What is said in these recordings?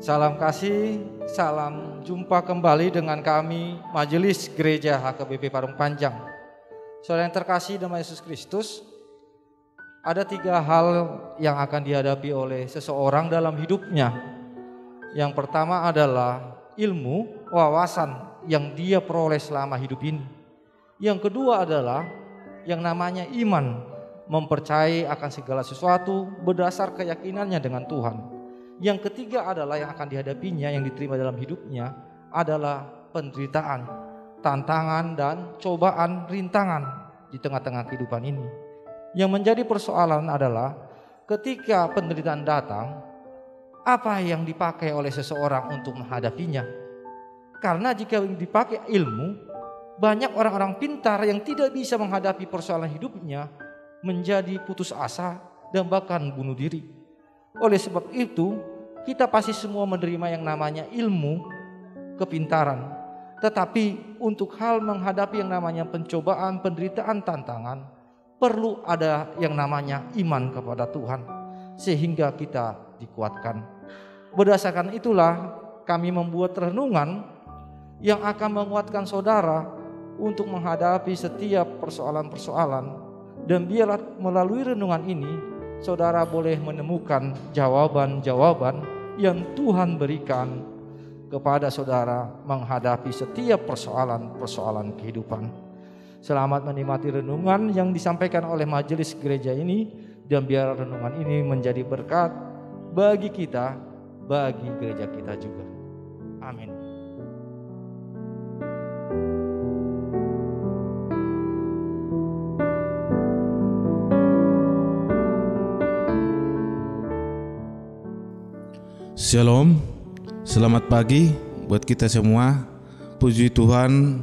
Salam kasih, salam jumpa kembali dengan kami Majelis Gereja HKBP Parung Panjang. Saudara yang terkasih dalam Yesus Kristus, ada 3 hal yang akan dihadapi oleh seseorang dalam hidupnya. Yang pertama adalah ilmu, wawasan yang dia peroleh selama hidup ini. Yang kedua adalah yang namanya iman, mempercayai akan segala sesuatu berdasar keyakinannya dengan Tuhan. Yang ketiga adalah yang akan dihadapinya, yang diterima dalam hidupnya adalah penderitaan, tantangan dan cobaan, rintangan di tengah-tengah kehidupan ini. Yang menjadi persoalan adalah ketika penderitaan datang, apa yang dipakai oleh seseorang untuk menghadapinya. Karena jika dipakai ilmu, banyak orang-orang pintar yang tidak bisa menghadapi persoalan hidupnya menjadi putus asa dan bahkan bunuh diri. Oleh sebab itu, kita pasti semua menerima yang namanya ilmu, kepintaran. Tetapi untuk hal menghadapi yang namanya pencobaan, penderitaan, tantangan, perlu ada yang namanya iman kepada Tuhan, sehingga kita dikuatkan. Berdasarkan itulah kami membuat renungan yang akan menguatkan saudara untuk menghadapi setiap persoalan-persoalan. Dan biarlah melalui renungan ini saudara boleh menemukan jawaban-jawaban yang Tuhan berikan kepada saudara menghadapi setiap persoalan-persoalan kehidupan. Selamat menikmati renungan yang disampaikan oleh majelis gereja ini, dan biar renungan ini menjadi berkat bagi kita, bagi gereja kita juga. Amin. Shalom, selamat pagi buat kita semua. Puji Tuhan,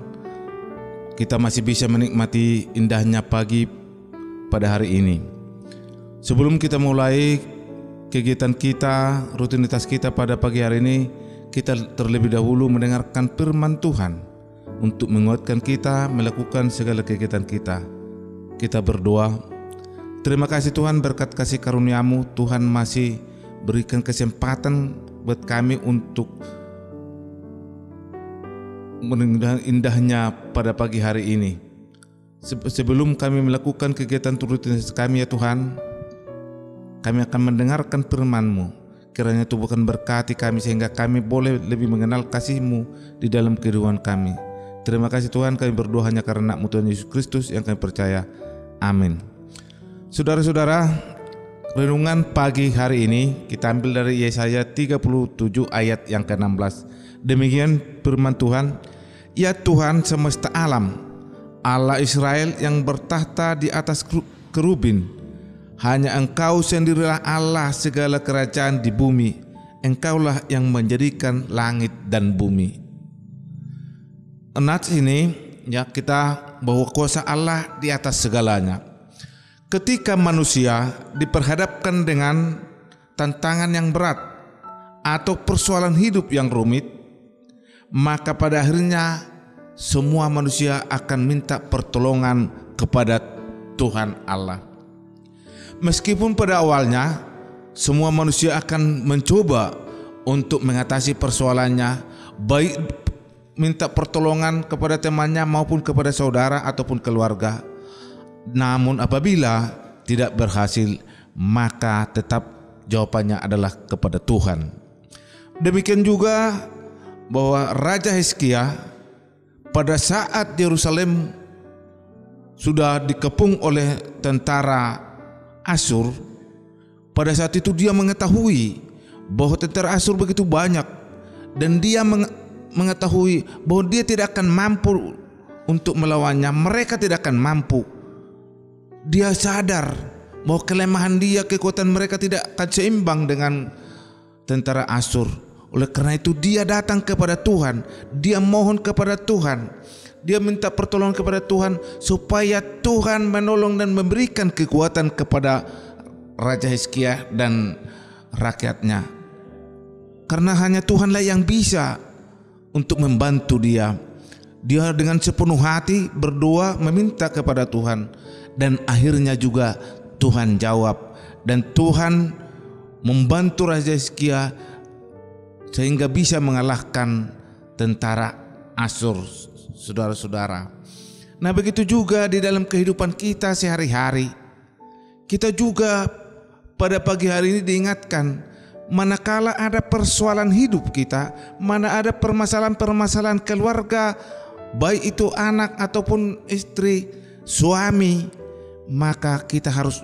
kita masih bisa menikmati indahnya pagi pada hari ini. Sebelum kita mulai kegiatan kita, rutinitas kita pada pagi hari ini, kita terlebih dahulu mendengarkan firman Tuhan untuk menguatkan kita melakukan segala kegiatan kita. Kita berdoa. Terima kasih Tuhan, berkat kasih karunia-Mu, Tuhan masih berikan kesempatan buat kami untuk mendengar indahnya pada pagi hari ini. Sebelum kami melakukan kegiatan rutinitas kami ya Tuhan, kami akan mendengarkan firman-Mu. Kiranya Tuhan berkati kami sehingga kami boleh lebih mengenal kasih-Mu di dalam kehidupan kami. Terima kasih Tuhan, kami berdoa hanya karena nama Tuhan Yesus Kristus yang kami percaya. Amin. Saudara-saudara, renungan pagi hari ini kita ambil dari Yesaya 37 ayat yang ke-16. Demikian firman Tuhan, ya Tuhan semesta alam, Allah Israel yang bertahta di atas kerubin, hanya Engkau sendirilah Allah segala kerajaan di bumi, Engkaulah yang menjadikan langit dan bumi. Nats ini ya kita bahwa kuasa Allah di atas segalanya. Ketika manusia diperhadapkan dengan tantangan yang berat atau persoalan hidup yang rumit, maka pada akhirnya semua manusia akan minta pertolongan kepada Tuhan Allah. Meskipun pada awalnya semua manusia akan mencoba untuk mengatasi persoalannya, baik minta pertolongan kepada temannya maupun kepada saudara ataupun keluarga. Namun apabila tidak berhasil, maka tetap jawabannya adalah kepada Tuhan. Demikian juga bahwa Raja Hizkia pada saat Yerusalem sudah dikepung oleh tentara Asyur, pada saat itu dia mengetahui bahwa tentara Asyur begitu banyak, dan dia mengetahui bahwa dia tidak akan mampu untuk melawannya, mereka tidak akan mampu. Dia sadar bahwa kelemahan dia, kekuatan mereka tidak akan seimbang dengan tentara Asyur. Oleh karena itu dia datang kepada Tuhan, dia mohon kepada Tuhan, dia minta pertolongan kepada Tuhan supaya Tuhan menolong dan memberikan kekuatan kepada Raja Hizkia dan rakyatnya. Karena hanya Tuhanlah yang bisa untuk membantu dia. Dia dengan sepenuh hati berdoa meminta kepada Tuhan, dan akhirnya juga Tuhan jawab, dan Tuhan membantu Raja Hizkia sehingga bisa mengalahkan tentara Asyur, saudara-saudara. Nah, begitu juga di dalam kehidupan kita sehari-hari. Kita juga pada pagi hari ini diingatkan, manakala ada persoalan hidup kita, mana ada permasalahan-permasalahan keluarga, baik itu anak ataupun istri, suami, maka kita harus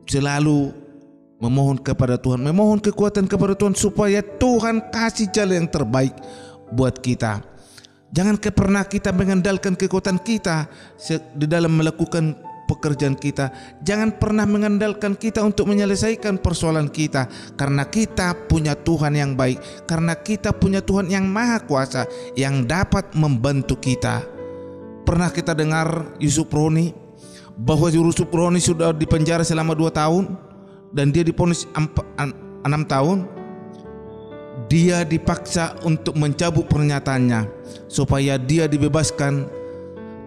selalu memohon kepada Tuhan, memohon kekuatan kepada Tuhan supaya Tuhan kasih jalan yang terbaik buat kita. Jangan pernah kita mengandalkan kekuatan kita di dalam melakukan pekerjaan kita. Jangan pernah mengandalkan kita untuk menyelesaikan persoalan kita, karena kita punya Tuhan yang baik, karena kita punya Tuhan yang maha kuasa yang dapat membantu kita. Pernah kita dengar Yusuf Roni, bahwa Yusuf Roni sudah dipenjara selama 2 tahun dan dia divonis 6 tahun. Dia dipaksa untuk mencabut pernyataannya supaya dia dibebaskan.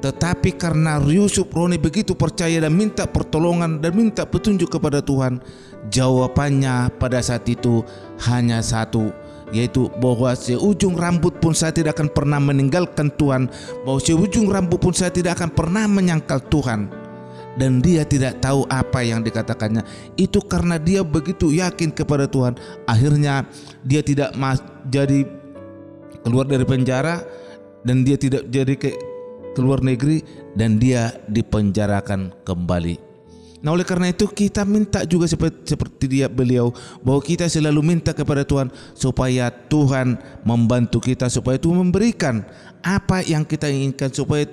Tetapi karena Yusuf Roni begitu percaya dan minta pertolongan dan minta petunjuk kepada Tuhan, jawabannya pada saat itu hanya satu, yaitu bahwa seujung rambut pun saya tidak akan pernah meninggalkan Tuhan, bahwa seujung rambut pun saya tidak akan pernah menyangkal Tuhan. Dan dia tidak tahu apa yang dikatakannya. Itu karena dia begitu yakin kepada Tuhan. Akhirnya dia tidak jadi keluar dari penjara, dan dia tidak jadi keluar negeri, dan dia dipenjarakan kembali. Nah, oleh karena itu kita minta juga seperti beliau, bahwa kita selalu minta kepada Tuhan supaya Tuhan membantu kita, supaya Tuhan memberikan apa yang kita inginkan, supaya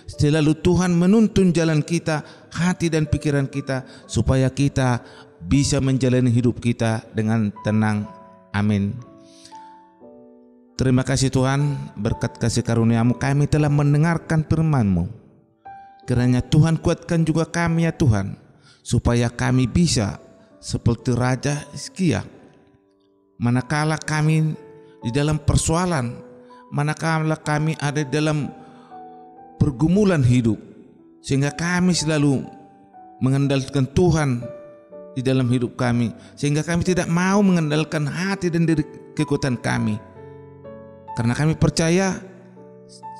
selalu Tuhan menuntun jalan kita, hati dan pikiran kita, supaya kita bisa menjalani hidup kita dengan tenang. Amin. Terima kasih Tuhan, berkat kasih karunia-Mu kami telah mendengarkan firman-Mu. Kiranya Tuhan kuatkan juga kami ya Tuhan, supaya kami bisa seperti Raja Hizkia. Manakala kami di dalam persoalan, manakala kami ada dalam pergumulan hidup, sehingga kami selalu mengandalkan Tuhan di dalam hidup kami, sehingga kami tidak mau mengandalkan hati dan diri kekuatan kami, karena kami percaya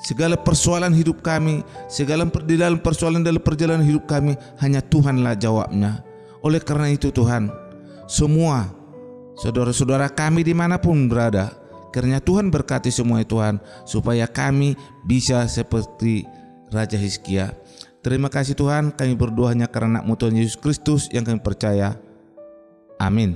segala persoalan hidup kami, di dalam perjalanan hidup kami, hanya Tuhanlah jawabnya. Oleh karena itu Tuhan, semua saudara-saudara kami dimanapun berada, kiranya Tuhan berkati semua Tuhan, supaya kami bisa seperti Raja Hizkia. Terima kasih Tuhan, kami berdoa hanya karena Tuhan Yesus Kristus yang kami percaya. Amin.